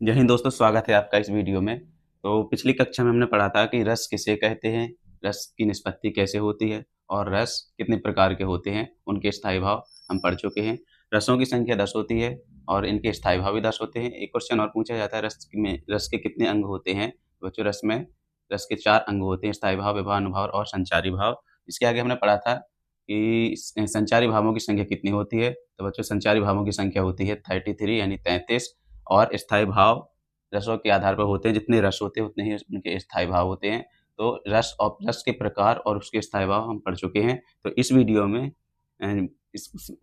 जय हिंद दोस्तों, स्वागत है आपका इस वीडियो में। तो पिछली कक्षा में हमने पढ़ा था कि रस किसे कहते हैं, रस की निष्पत्ति कैसे होती है और रस कितने प्रकार के होते हैं, उनके स्थायी भाव हम पढ़ चुके हैं। रसों की संख्या 10 होती है और इनके स्थायी भाव भी 10 होते हैं। एक क्वेश्चन और पूछा जाता है, रस के कितने अंग होते हैं? बच्चों, रस के 4 अंग होते हैं, स्थायी भाव, विभव, अनुभाव और संचारी भाव। इसके आगे हमने पढ़ा था कि संचारी भावों की संख्या कितनी होती है? तो बच्चों, संचारी भावों की संख्या होती है 33 यानी 33 और स्थायी भाव रसों के आधार पर होते हैं, जितने रस होते हैं उतने ही उनके स्थायी भाव होते हैं। तो रस के प्रकार और उसके स्थायी भाव हम पढ़ चुके हैं। तो इस वीडियो में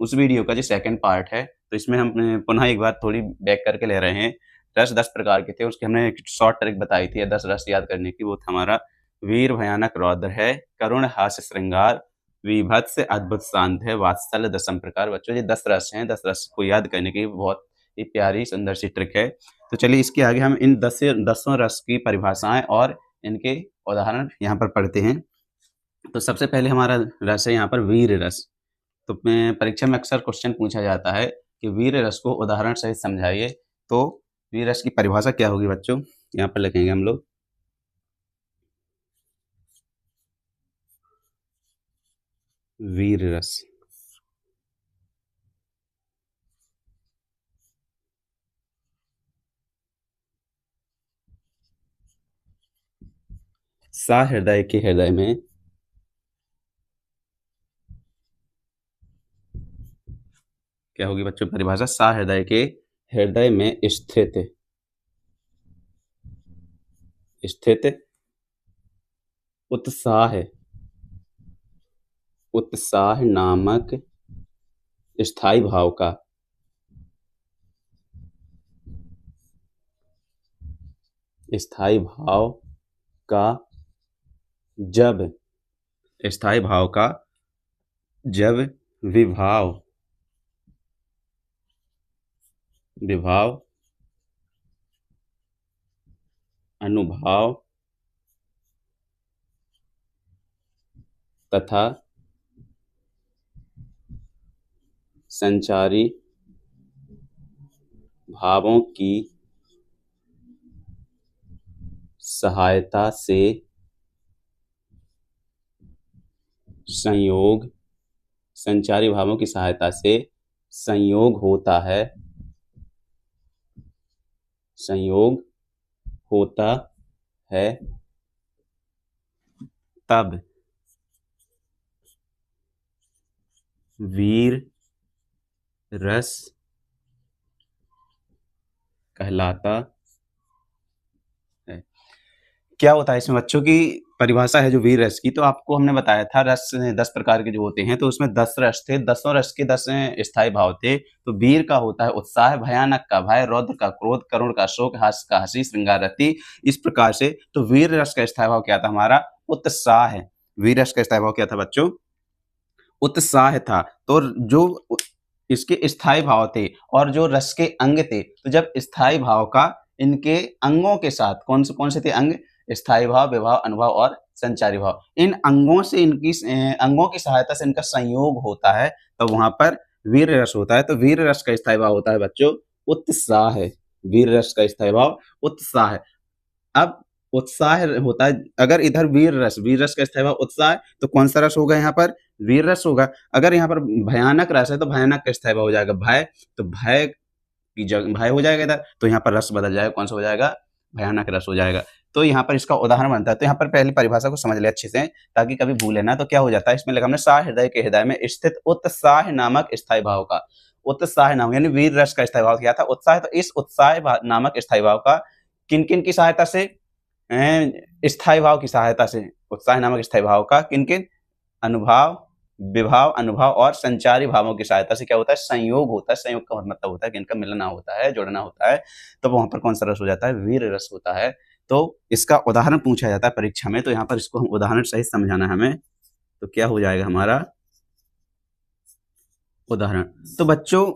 उस वीडियो का जो सेकंड पार्ट है, तो इसमें हम पुनः एक बार थोड़ी बैक करके ले रहे हैं। रस 10 प्रकार के थे, उसकी हमने एक शॉर्ट ट्रिक बताई थी 10 रस याद करने की। वो था हमारा वीर भयानक रौद्र है, करुण हास्य श्रृंगार, वीभत्स अद्भुत शांत है, वात्सल्य दसम प्रकार। बच्चों, ये 10 रस हैं। 10 रस को याद करने की बहुत ही प्यारी सुंदर सी ट्रिक है। तो चलिए इसके आगे हम इन 10 रस की परिभाषाएं और इनके उदाहरण यहाँ पर पढ़ते हैं। तो सबसे पहले हमारा रस है यहाँ पर वीर रस। तो परीक्षा में अक्सर क्वेश्चन पूछा जाता है कि वीर रस को उदाहरण सहित समझाइए। तो वीर रस की परिभाषा क्या होगी बच्चों? यहाँ पर लिखेंगे हम लोग, वीर रस। सा हृदय के हृदय में क्या होगी बच्चों परिभाषा? सा हृदय के हृदय में स्थित उत्साह उत्साह नामक स्थायी भाव का स्थायी भाव का जब स्थायी भाव का जब विभाव विभाव अनुभाव तथा संचारी भावों की सहायता से संयोग संचारी भावों की सहायता से संयोग होता है तब वीर रस कहलाता है। क्या होता है इसमें बच्चों की परिभाषा है जो वीर रस की। तो आपको हमने बताया था रस 10 प्रकार के जो होते हैं, तो उसमें 10 रस थे। 10 रस के 10 स्थायी भाव थे। तो वीर का होता है उत्साह, भयानक का भय, रौद्र का क्रोध, करुण का शोक, हास्य का हंसी, श्रृंगार रति। इस प्रकार से तो वीर रस का स्थायी भाव क्या था? हमारा उत्साह है। वीर रस का स्थायी भाव क्या था बच्चों? उत्साह था। तो जो इसके स्थायी भाव थे और जो रस के अंग थे, तो जब स्थायी भाव का इनके अंगों के साथ कौन से थे अंग? स्थायी भाव, विभाव, अनुभाव और संचारी भाव। इन अंगों से अंगों की सहायता से इनका संयोग होता है, तो वहां पर वीर रस होता है। तो वीर रस का स्थायी भाव होता है बच्चों उत्साह है। वीर रस का स्थायी भाव उत्साह है। अब उत्साह होता है, अगर इधर वीर रस का स्थायी भाव उत्साह है, तो कौन सा रस होगा यहाँ पर? वीर रस होगा। अगर यहाँ पर भयानक रस है तो भयानक का स्थायी भाव हो जाएगा भय। तो भय की जगह भय हो जाएगा इधर, तो यहाँ पर रस बदल जाएगा। कौन सा हो जाएगा? भयानक रस हो जाएगा। तो यहाँ पर इसका उदाहरण बनता है। तो यहाँ पर पहली परिभाषा को समझ ले अच्छे से, ताकि कभी भूले ना। तो क्या हो जाता है इसमें लिखा हमने, सा हृदय के हृदय में स्थित उत्साह नामक स्थायी भाव का। उत्साह नाम यानी वीर रस का स्थायी भाव क्या था? उत्साह। तो इस उत्साह नामक स्थायी भाव का किन किन की सहायता से? स्थायी भाव की सहायता से। उत्साह नामक स्थायी भाव का किन किन? अनुभाव, विभाव, अनुभाव और संचारी भावों की सहायता से क्या होता है? संयोग होता है। संयोग का मतलब होता है कि इनका मिलना होता है, जुड़ना होता है। तो वहां पर कौन सा रस हो जाता है? वीर रस होता है। तो इसका उदाहरण पूछा जाता है परीक्षा में, तो यहाँ पर इसको हम उदाहरण सहित समझाना है हमें। तो क्या हो जाएगा हमारा उदाहरण? तो बच्चों,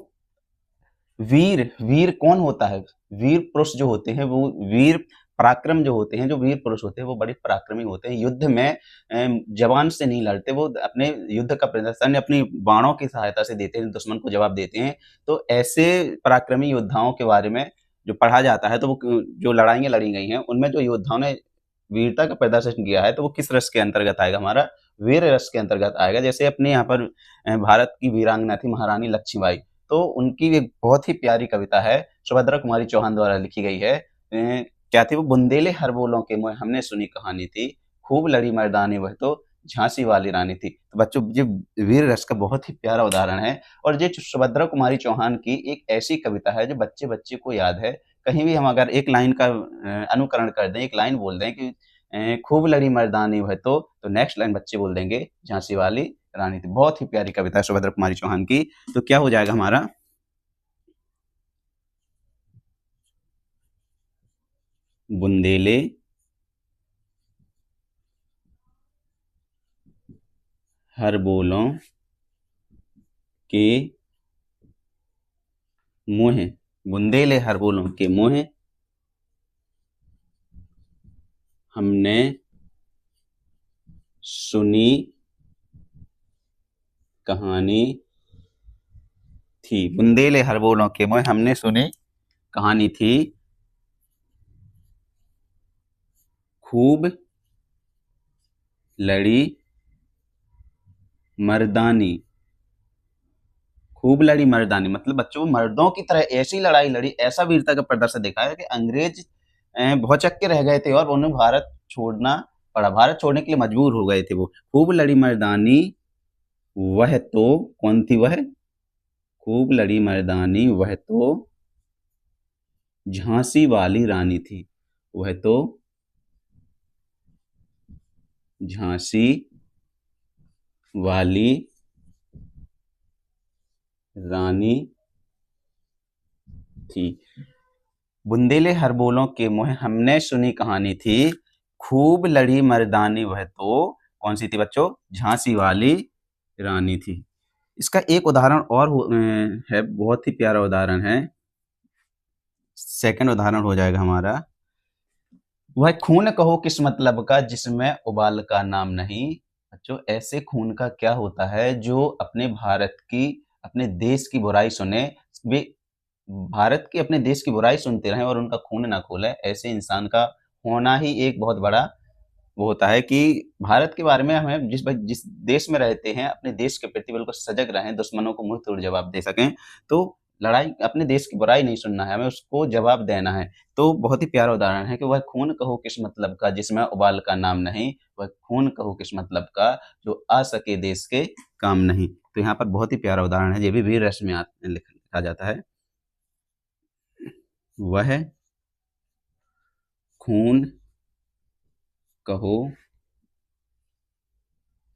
वीर कौन होता है? वीर पुरुष जो होते हैं वो वीर पराक्रम जो होते हैं, जो वीर पुरुष होते हैं वो बड़े पराक्रमी होते हैं। युद्ध में जवान से नहीं लड़ते, वो अपने युद्ध का प्रदर्शन अपनी बाणों की सहायता से देते हैं, दुश्मन को जवाब देते हैं। तो ऐसे पराक्रमी योद्धाओं के बारे में जो पढ़ा जाता है तो वो जो लड़ाइयाँ लड़ी गई हैं उनमें जो योद्धाओं ने वीरता का प्रदर्शन किया है तो वो किस रस के अंतर्गत आएगा? हमारा वीर रस के अंतर्गत आएगा। जैसे अपने यहाँ पर भारत की वीरांगना थी महारानी लक्ष्मीबाई, तो उनकी एक बहुत ही प्यारी कविता है, सुभद्रा कुमारी चौहान द्वारा लिखी गई है। क्या थी वो? बुंदेले हर्बोलों के मोह हमने सुनी कहानी थी, खूब लड़ी मर्दानी वह तो झांसी वाली रानी थी। तो बच्चों ये वीर रस का बहुत ही प्यारा उदाहरण है और ये सुभद्रा कुमारी चौहान की एक ऐसी कविता है जो बच्चे-बच्चे को याद है। कहीं भी हम अगर एक लाइन का अनुकरण कर दें, एक लाइन बोल दें कि खूब लड़ी मर्दानी वह तो नेक्स्ट लाइन बच्चे बोल देंगे झांसी वाली रानी थी। बहुत ही प्यारी कविता है सुभद्रा कुमारी चौहान की। तो क्या हो जाएगा हमारा? बुंदेले हर्बोलों के मोह, बुंदेले हर्बोलों के मोह हमने सुनी कहानी थी। बुंदेले हर्बोलों के मोह हमने सुनी कहानी थी, खूब लड़ी मर्दानी। खूब लड़ी मर्दानी मतलब बच्चों मर्दों की तरह ऐसी लड़ाई लड़ी, ऐसा वीरता का प्रदर्शन दिखाया कि अंग्रेज भौचक्के रह गए थे और उन्हें भारत छोड़ना पड़ा। भारत छोड़ने के लिए मजबूर हो गए थे वो। खूब लड़ी मर्दानी वह तो कौन थी वह? खूब लड़ी मर्दानी वह तो झांसी वाली रानी थी। वह तो झांसी वाली रानी थी। बुंदेले हर्बोलों के मोह हमने सुनी कहानी थी, खूब लड़ी मर्दानी वह तो कौन सी थी बच्चों? झांसी वाली रानी थी। इसका एक उदाहरण और है, बहुत ही प्यारा उदाहरण है। सेकंड उदाहरण हो जाएगा हमारा, वह खून कहो किस मतलब का जिसमें उबाल का नाम नहीं। बच्चों ऐसे खून का क्या होता है जो अपने भारत की, अपने देश की बुराई सुने, वे भारत की अपने देश की बुराई सुनते रहें और उनका खून ना खोले। ऐसे इंसान का होना ही एक बहुत बड़ा वो होता है कि भारत के बारे में हमें जिस देश में रहते हैं अपने देश के प्रति बिल्कुल सजग रहें, दुश्मनों को मुंह तोड़ जवाब दे सकें। तो लड़ाई अपने देश की बुराई नहीं सुनना है, हमें उसको जवाब देना है। तो बहुत ही प्यारा उदाहरण है कि वह खून कहो किस मतलब का जिसमें उबाल का नाम नहीं, वह खून कहो किस मतलब का जो आ सके देश के काम नहीं। तो यहाँ पर बहुत ही प्यारा उदाहरण है, ये भी वीर रस में लिखा जाता है। वह खून कहो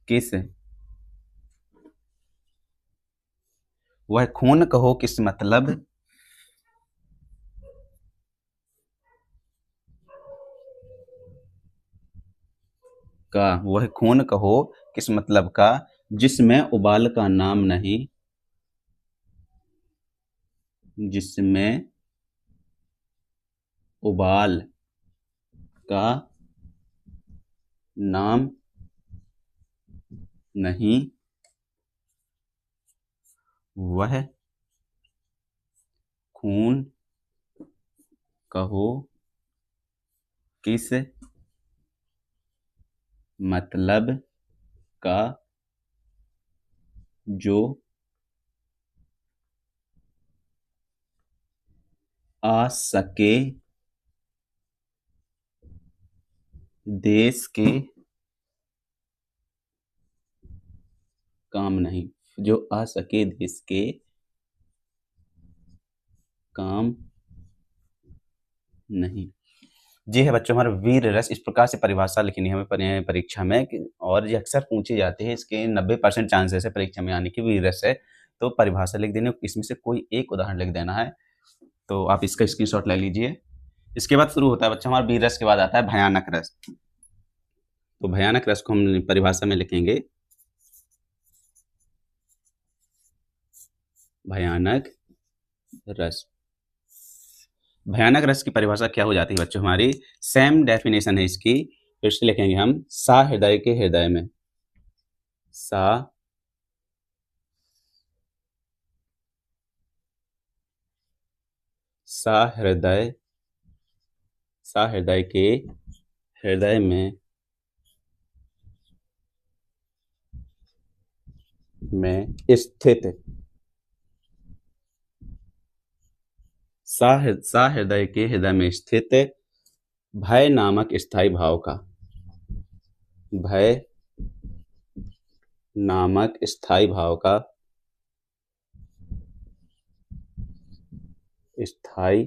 किस, वह खून कहो किस मतलब का, वह खून कहो किस मतलब का जिसमें उबाल का नाम नहीं, जिसमें उबाल का नाम नहीं, वह खून कहो किस मतलब का जो आ सके देश के काम नहीं, जो आ सके देश के काम नहीं। जी है बच्चों, हमारा वीर रस इस प्रकार से परिभाषा लिखनी है हमें परीक्षा में और ये अक्सर पूछी जाती है। इसके 90% चांसेस है परीक्षा में आने की। वीर रस है तो परिभाषा लिख देनी, इसमें से कोई एक उदाहरण लिख देना है। तो आप इसका स्क्रीनशॉट ले लीजिए। इसके बाद शुरू होता है बच्चा हमारा वीर रस के बाद आता है भयानक रस। तो भयानक रस को हम परिभाषा में लिखेंगे, भयानक रस। भयानक रस की परिभाषा क्या हो जाती है बच्चों हमारी? सेम डेफिनेशन है इसकी, फिर से लिखेंगे हम, सा हृदय के हृदय में, सा सहृदय, सहृदय के हृदय में स्थित, सहृदय के हृदय में स्थित भय नामक स्थायी भाव का, भय नामक स्थायी भाव का, स्थायी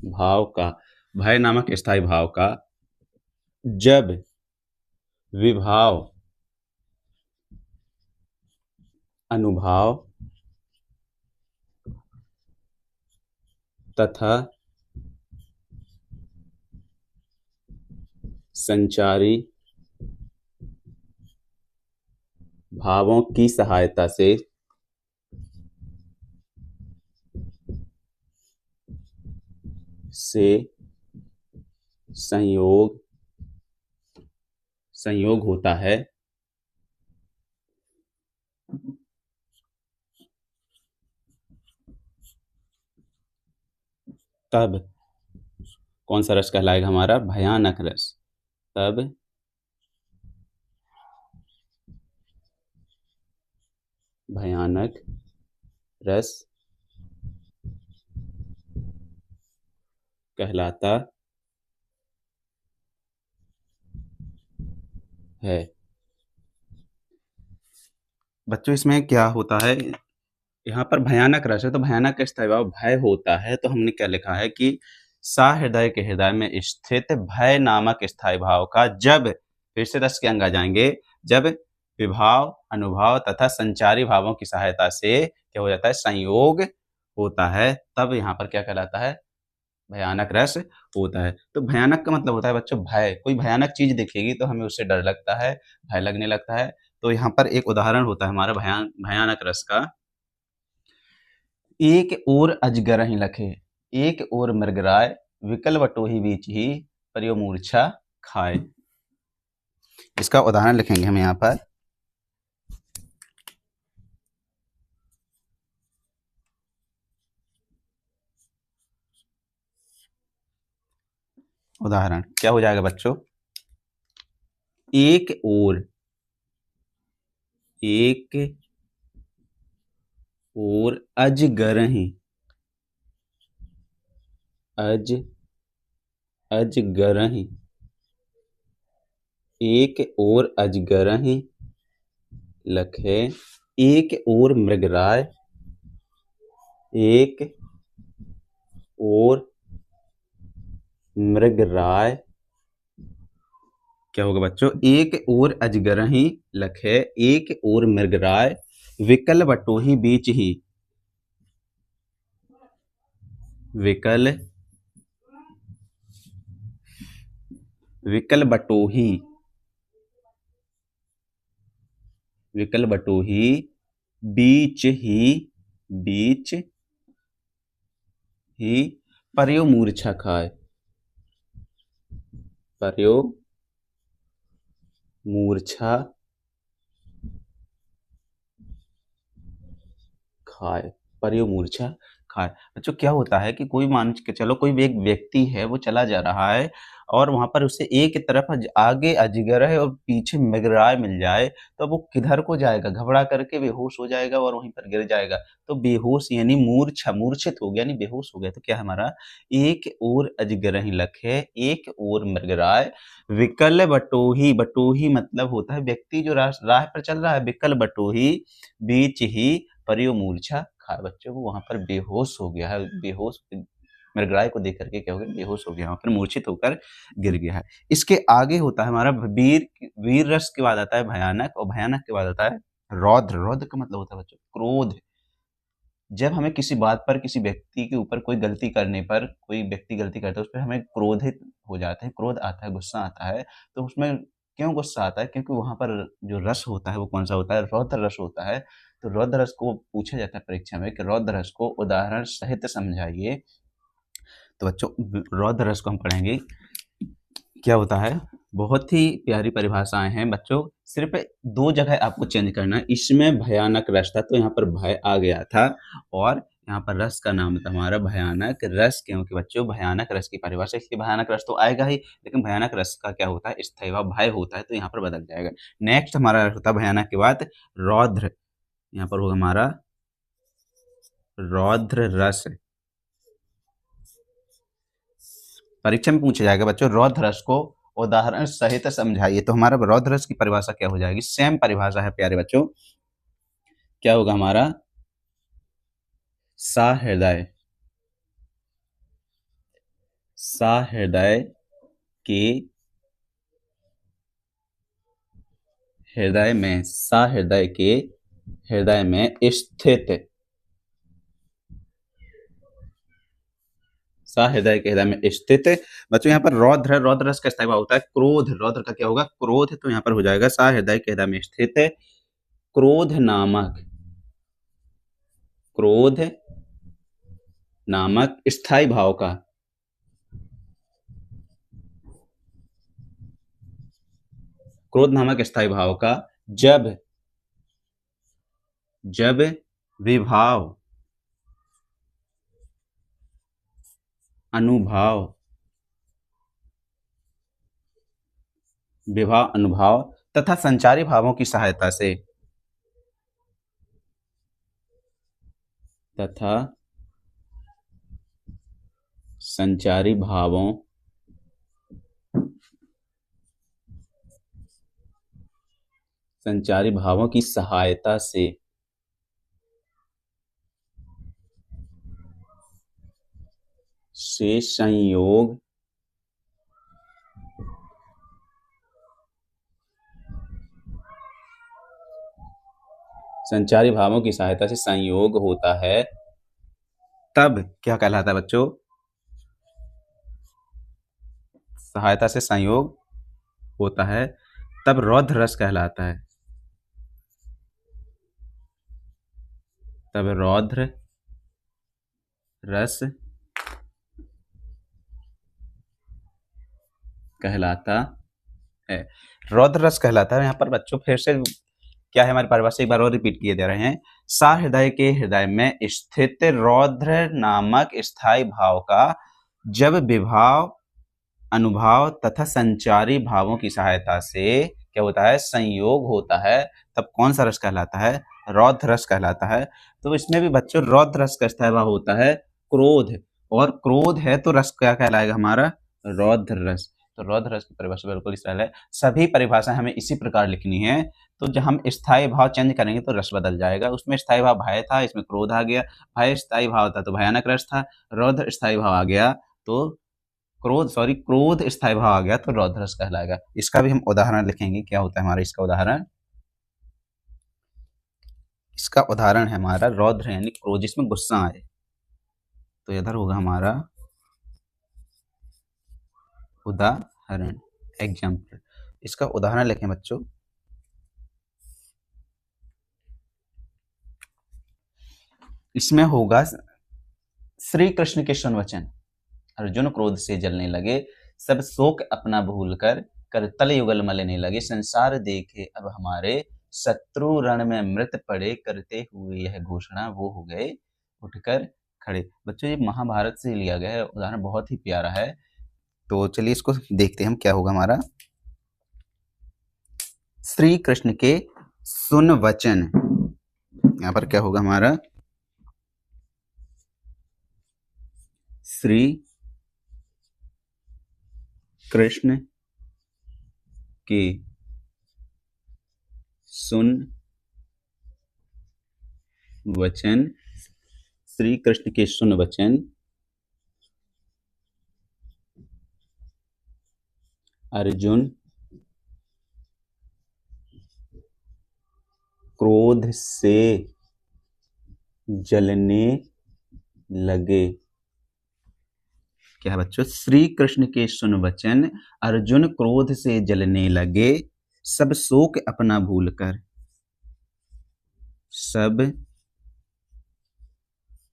भाव का, भय नामक स्थायी भाव का जब विभाव, अनुभाव तथा संचारी भावों की सहायता से संयोग होता है, तब कौन सा रस कहलाएगा हमारा? भयानक रस। तब भयानक रस कहलाता है। बच्चों इसमें क्या होता है, यहाँ पर भयानक रस है तो भयानक का स्थायी भाव भय होता है, तो हमने क्या लिखा है कि सहृदय के हृदय में स्थित भय नामक स्थायी भाव का जब, फिर से रस के अंग आ जाएंगे, जब विभाव, अनुभाव तथा संचारी भावों की सहायता से क्या हो जाता है? संयोग होता है, तब यहाँ पर क्या कहलाता है? भयानक रस होता है। तो भयानक का मतलब होता है बच्चों भय, कोई भयानक चीज दिखेगी तो हमें उससे डर लगता है, भय लगने लगता है। तो यहाँ पर एक उदाहरण होता है हमारा भयानक रस का, एक ओर अजगरहि लखे, एक ओर मृगराय, विकल बटोही बीच ही, परियो मूर्छा खाए। इसका उदाहरण लिखेंगे हम यहाँ पर। उदाहरण क्या हो जाएगा बच्चों? एक ओर अजगरहि, अजगरहि, एक ओर अजगरहि लखे, एक ओर मृगराय, एक ओर मृगराय, क्या होगा बच्चों? एक ओर अजगरहि लखे, एक ओर मृगराय, विकल बटोही बीच ही, विकल बटोही, विकल बटोही बीच ही, परियो मूर्छा खाए, परियो मूर्छा खाए, परियो मूर्छा खाए। बच्चों क्या होता है कि कोई मान के चलो कोई एक व्यक्ति है, वो चला जा रहा है और वहां पर उसे एक तरफ आगे अजगर है और पीछे मृगराय मिल जाए, तो वो किधर को जाएगा? घबरा करके बेहोश हो जाएगा और वहीं पर गिर जाएगा। तो बेहोश यानी मूर्छित हो गया, यानी बेहोश हो गया। तो क्या हमारा? एक ओर अजगरहि लखे, एक ओर मृगराय, विकल बटोही, बटोही मतलब होता है व्यक्ति जो राह पर चल रहा है, विकल बटोही बीच ही, परियो मूर्छा खाए। बच्चों को वहां पर बेहोश हो गया है, बेहोश मृगराय को देख करके क्या हो गया? बेहोश हो गया, वहां पर मूर्छित होकर गिर गया है। इसके आगे होता है हमारा वीर रस के बाद आता है भयानक, और भयानक के बाद आता है रौद्र। रौद्र का मतलब होता है बच्चों क्रोध। जब हमें किसी बात पर, किसी व्यक्ति के ऊपर कोई गलती करने पर, कोई व्यक्ति गलती करता है उस पर हमें क्रोधित हो जाते हैं, क्रोध आता है, गुस्सा आता है। तो उसमें क्यों गुस्सा आता है? क्योंकि वहां पर जो रस होता है वो कौन सा होता है? रौद्र रस होता है। तो रौद्र रस को पूछा जाता है परीक्षा में कि रौद्र रस को उदाहरण सहित समझाइए। तो बच्चों रौद्र रस को हम पढ़ेंगे, क्या होता है? बहुत ही प्यारी परिभाषाएं हैं बच्चों, सिर्फ दो जगह आपको चेंज करना है। इसमें भयानक रस था तो यहाँ पर भय आ गया था, और यहाँ पर रस का नाम था हमारा भयानक रस, क्योंकि बच्चों भयानक रस की परिभाषा, इसलिए भयानक रस तो आएगा ही, लेकिन भयानक रस का क्या होता है, स्थायी भाव भय होता है, तो यहाँ पर बदल जाएगा। नेक्स्ट हमारा होता है भयानक के बाद रौद्र, यहाँ पर होगा हमारा रौद्र रस। परीक्षा में पूछा जाएगा बच्चों, रौद्र रस को उदाहरण सहित समझाइए, तो हमारा रौद्र रस की परिभाषा क्या हो जाएगी, सेम परिभाषा है प्यारे बच्चों। क्या होगा हमारा, सहृदय, सहृदय के हृदय में, सहृदय के हृदय में स्थित, सहृदय के हृदय में स्थित। बच्चों यहाँ पर रौद्र, रौद्र रस का स्थायी भाव होता है क्रोध, रौद्र का क्या होगा, क्रोध, तो यहाँ पर हो जाएगा सहृदय के हृदय में स्थित क्रोध नामक, क्रोध नामक स्थायी भाव का, क्रोध नामक स्थायी भाव का जब, जब विभाव, अनुभाव, विभाव अनुभाव तथा संचारी भावों की सहायता से, तथा संचारी भावों, संचारी भावों की सहायता से संयोग, संचारी भावों की सहायता से संयोग होता है, तब क्या कहलाता है बच्चों, सहायता से संयोग होता है तब रौद्र रस कहलाता है, तब रौद्र रस कहलाता है, रौद्र रस कहलाता है। यहाँ पर बच्चों फिर से क्या है हमारी परिभाषा, एक बार और रिपीट किए दे रहे हैं, सहृदय के हृदय में स्थित रौद्र नामक स्थायी भाव का जब विभाव, अनुभाव तथा संचारी भावों की सहायता से क्या होता है, संयोग होता है, तब कौन सा रस कहलाता है, रौद्र रस कहलाता है। तो इसमें भी बच्चों रौद्र रस का स्थायी भाव होता है क्रोध, और क्रोध है तो रस क्या कहलाएगा हमारा, रौद्र रस। तो रौद्र रस की परिभाषा बिल्कुल सरल है, सभी परिभाषाएं हमें इसी प्रकार लिखनी है। तो जब हम स्थायी भाव चेंज करेंगे तो रस बदल जाएगा, उसमें स्थायी भाव भय था, इसमें क्रोध आ गया, भय स्थायी भाव था तो भयानक रस था, रौद्र स्थायी भाव आ गया तो क्रोध स्थायी भाव आ गया तो रौद्र रस कहलाएगा। इसका भी हम उदाहरण लिखेंगे, क्या होता है हमारा इसका उदाहरण, इसका उदाहरण है हमारा रौद्र यानी क्रोध, जिसमें गुस्सा आए, तो इधर होगा हमारा उदाहरण, एग्जाम्पल। इसका उदाहरण लिखें बच्चों, इसमें होगा श्री कृष्ण के सुनवचन, अर्जुन क्रोध से जलने लगे, सब शोक अपना भूल कर तल युगल मलने लगे, संसार देखे अब हमारे, शत्रु रण में मृत पड़े, करते हुए यह घोषणा वो हो गए उठकर खड़े। बच्चों ये महाभारत से लिया गया है, उदाहरण बहुत ही प्यारा है, तो चलिए इसको देखते हैं हम, क्या होगा हमारा, श्री कृष्ण के सुन वचन, यहाँ पर क्या होगा हमारा, श्री कृष्ण के सुन वचन, श्री कृष्ण के सुन वचन, अर्जुन क्रोध से जलने लगे। क्या है बच्चों, श्री कृष्ण के सुन वचन, अर्जुन क्रोध से जलने लगे, सब शोक अपना भूलकर, सब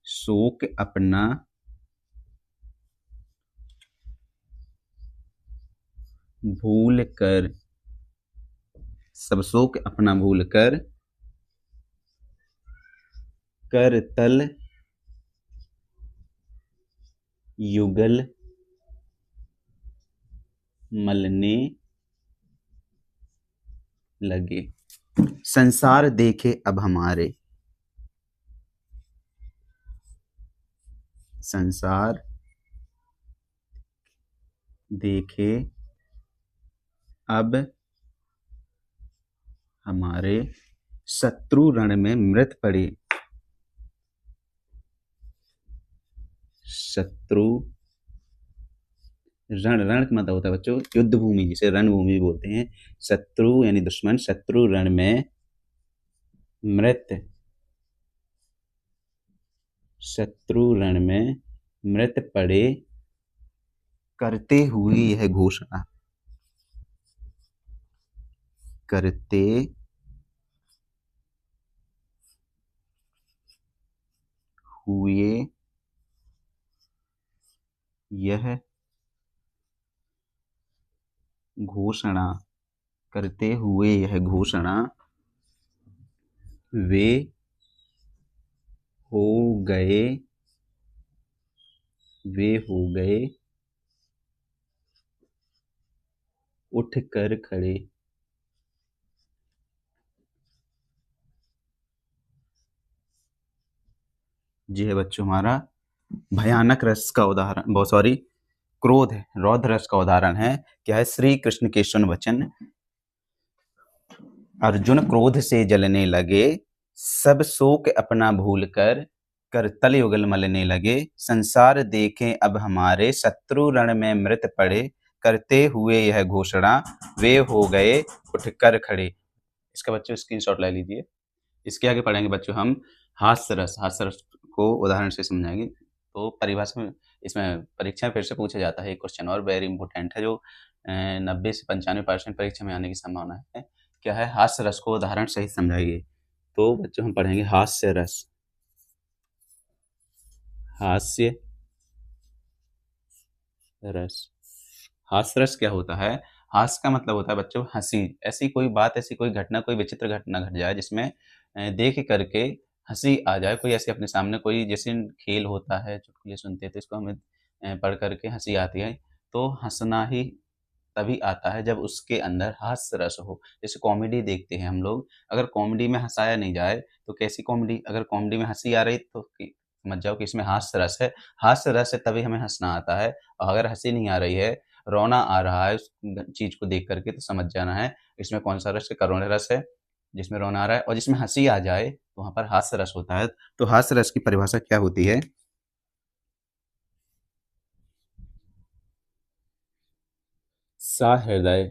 शोक अपना भूल कर, सब शोक अपना भूल कर, कर तल युगल मलने लगे। संसार देखे अब हमारे, संसार देखे अब हमारे, शत्रु रण में मृत पड़े। शत्रु रण, रण का मतलब होता है बच्चों युद्ध भूमि, जिसे रणभूमि बोलते हैं। शत्रु यानी दुश्मन, शत्रु रण में मृत, शत्रु रण में मृत पड़े करते हुए यह घोषणा, करते हुए यह घोषणा, करते हुए यह घोषणा, वे हो गए, वे हो गए उठ कर खड़े। जी है बच्चों हमारा भयानक रस का उदाहरण, बहुत सॉरी क्रोध है, रौद्र रस का उदाहरण है। क्या है? श्री कृष्ण के सुन वचन, अर्जुन क्रोध से जलने लगे, सब शोक अपना भूल कर तल युगल मलने लगे। संसार देखें अब हमारे, शत्रु रण में मृत पड़े करते हुए यह घोषणा, वे हो गए उठकर खड़े। इसका बच्चों स्क्रीनशॉट ले लीजिए। इसके आगे पढ़ेंगे बच्चों हम हास्य रस। हास्य रस को उदाहरण से समझाएंगे। तो परिभाषा में, इसमें परीक्षा में फिर से पूछा जाता है एक क्वेश्चन और वेरी इंपॉर्टेंट है, जो 90 से 95% परीक्षा में आने की संभावना है। क्या है? हास्य रस को उदाहरण सहित समझाइए। तो बच्चों हम पढ़ेंगे हास्य रस। हास्य रस, हास्य रस क्या होता है? हास्य का मतलब होता है बच्चों हंसी। ऐसी कोई बात, ऐसी कोई घटना, कोई विचित्र घटना घट जाए जिसमें देख करके हंसी आ जाए। कोई ऐसे अपने सामने कोई जैसे खेल होता है, चुटकुले सुनते हैं तो इसको हमें पढ़ करके हंसी आती है। तो हंसना ही तभी आता है जब उसके अंदर हास्य रस हो। जैसे कॉमेडी देखते हैं हम लोग, अगर कॉमेडी में हंसाया नहीं जाए तो कैसी कॉमेडी? अगर कॉमेडी में हंसी आ रही तो समझ जाओ कि इसमें हास्य रस है। हास्य रस है तभी हमें हंसना आता है। और अगर हंसी नहीं आ रही है, रोना आ रहा है उस चीज को देख करके, तो समझ जाना है इसमें कौन सा रस है? करुण रस है, जिसमें रोना आ रहा है। और जिसमें हंसी आ जाए तो वहां पर हास्य रस होता है। तो हास्य रस की परिभाषा क्या होती है? सहृदय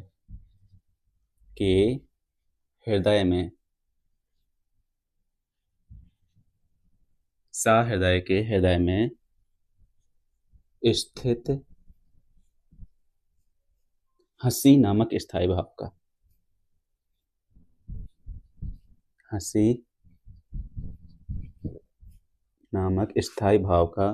के हृदय में, सहृदय के हृदय में स्थित हंसी नामक स्थायी भाव का, हंसी नामक स्थायी भाव का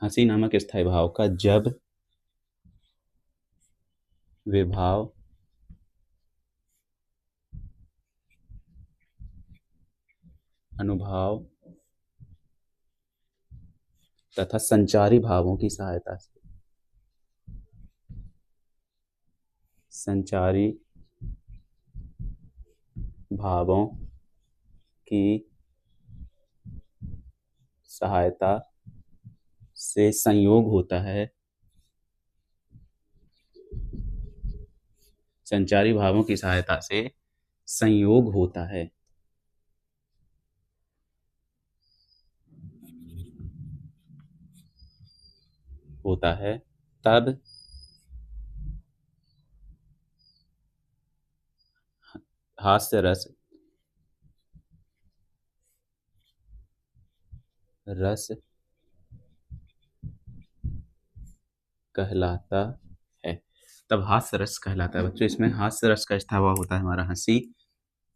हंसी नामक स्थायी भाव का जब विभाव अनुभाव तथा संचारी भावों की सहायता से, संचारी भावों की सहायता से संयोग होता है, संचारी भावों की सहायता से संयोग होता है। होता है तब हास्य रस, रस कहलाता है। तब हास्य रस कहलाता है बच्चों। इसमें हास्य रस का स्थावा होता है हमारा हंसी,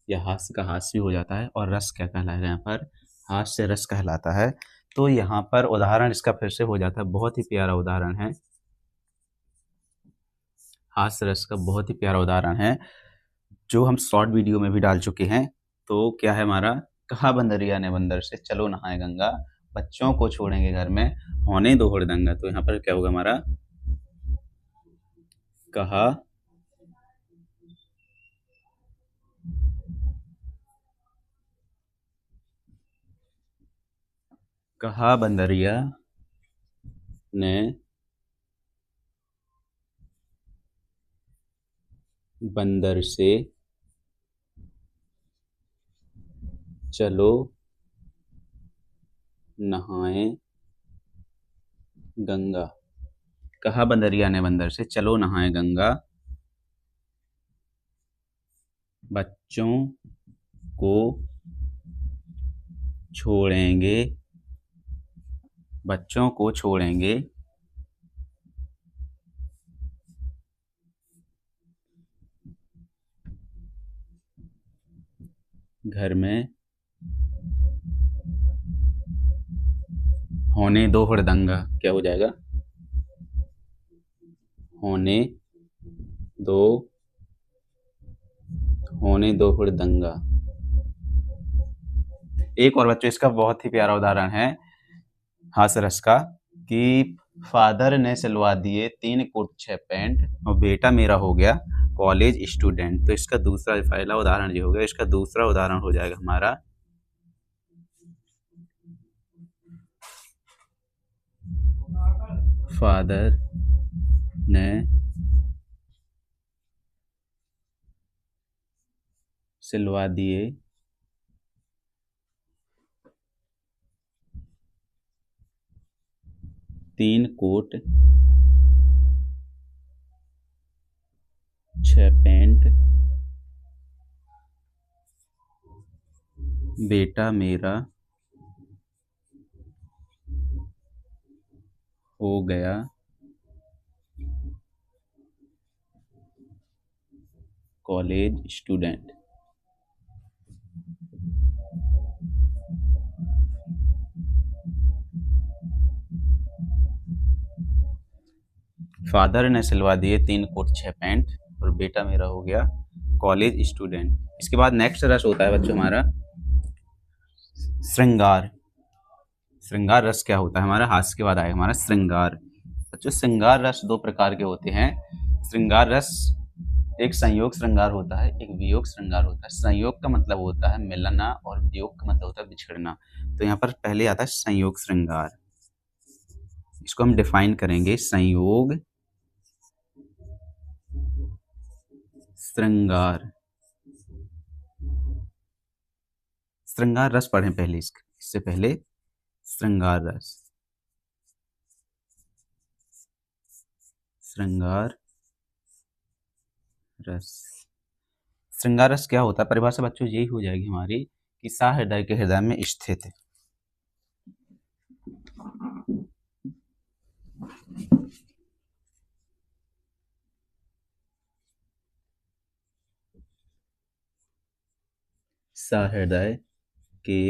या हास्य का हास्य हो जाता है। और रस क्या कहलाएगा? यहाँ पर हास्य रस कहलाता है। तो यहाँ पर उदाहरण इसका फिर से हो जाता है, बहुत ही प्यारा उदाहरण है हास्य रस का, बहुत ही प्यारा उदाहरण है जो हम शॉर्ट वीडियो में भी डाल चुके हैं। तो क्या है हमारा, कहा बंदरिया ने बंदर से चलो नहाए गंगा, बच्चों को छोड़ेंगे घर में, होने दो हुड़दंगा। तो यहाँ पर क्या होगा हमारा, कहा कहा बंदरिया ने बंदर से चलो नहाए गंगा। कहा बंदरिया ने बंदर से चलो नहाए गंगा, बच्चों को छोड़ेंगे, बच्चों को छोड़ेंगे घर में, होने दो हुड़दंगा। क्या हो जाएगा, होने दो, होने दो हुड़दंगा। एक और बच्चों इसका बहुत ही प्यारा उदाहरण है हास्यरस का, कि फादर ने सिलवा दिए 3 कोट 6 पैंट और बेटा मेरा हो गया कॉलेज स्टूडेंट। तो इसका दूसरा, पहला उदाहरण जो हो गया, इसका दूसरा उदाहरण हो जाएगा हमारा, फादर ने सिलवा दिए 3 कोट 6 पैंट, बेटा मेरा हो गया कॉलेज स्टूडेंट। फादर ने सिलवा दिए 3 कोट 6 पैंट और बेटा मेरा हो गया कॉलेज स्टूडेंट। इसके बाद नेक्स्ट रस होता है बच्चों हमारा श्रृंगार। श्रृंगार रस क्या होता है हमारा, हास्य के बाद आएगा हमारा श्रृंगार। बच्चों श्रृंगार रस 2 प्रकार के होते हैं। श्रृंगार रस, एक संयोग श्रृंगार होता है, एक वियोग श्रृंगार होता है। संयोग का मतलब होता है मिलना और वियोग का मतलब होता है बिछड़ना। तो यहाँ पर पहले आता है संयोग श्रृंगार। इसको हम डिफाइन करेंगे, संयोग श्रृंगार। श्रृंगार रस पढ़ें पहले, इससे पहले श्रृंगार रस, श्रृंगार रस। श्रृंगार रस क्या होता है, परिभाषा बच्चों यही हो जाएगी हमारी कि सहृदय के हृदय में स्थित है। सहृदय के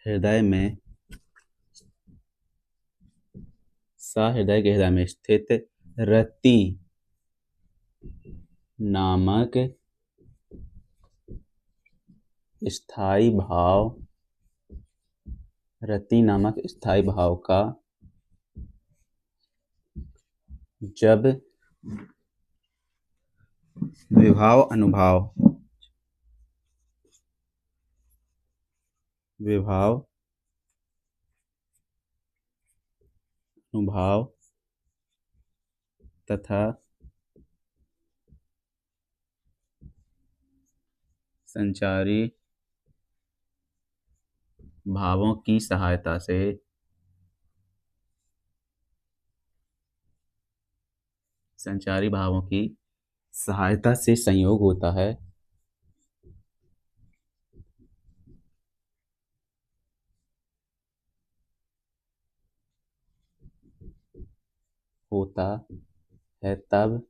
हृदय में, सहृदय के हृदय में स्थित रति नामक स्थायी भाव, रति नामक स्थायी भाव का जब विभाव अनुभाव, विभाव अनुभाव तथा संचारी भावों की सहायता से, संचारी भावों की सहायता से संयोग होता है, होता है, तब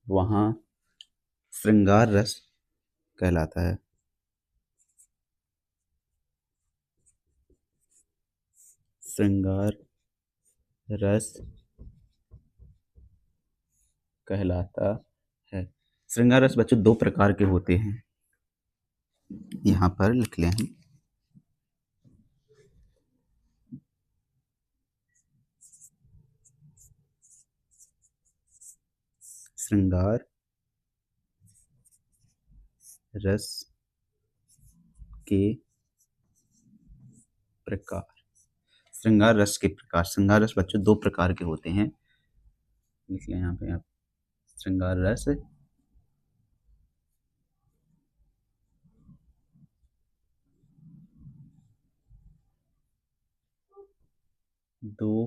वहाँ श्रृंगार रस कहलाता है। श्रृंगार रस कहलाता है। श्रृंगार रस बच्चों दो प्रकार के होते हैं, यहाँ पर लिख लें हम। श्रृंगार रस के प्रकार। श्रृंगार रस के प्रकार। श्रृंगार रस बच्चों दो प्रकार के होते हैं, लिख लें यहाँ पे आप। श्रृंगार रस दो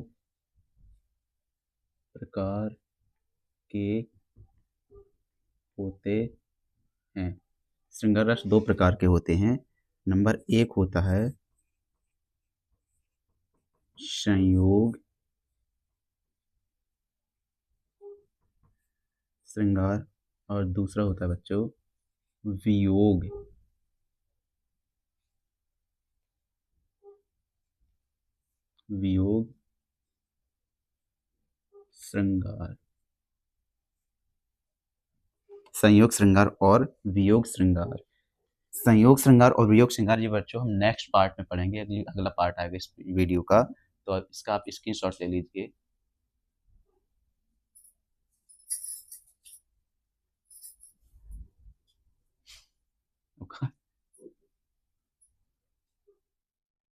प्रकार के होते हैं। श्रृंगार रस दो प्रकार के होते हैं। नंबर एक होता है संयोग श्रृंगार और दूसरा होता है बच्चों वियोग वियोग श्रृंगार। संयोग श्रृंगार और वियोग श्रृंगार। संयोग श्रृंगार और वियोग श्रृंगार ये बच्चों हम नेक्स्ट पार्ट में पढ़ेंगे, अगला पार्ट आएगा इस वीडियो का, तो इसका आप स्क्रीनशॉट ले लीजिए।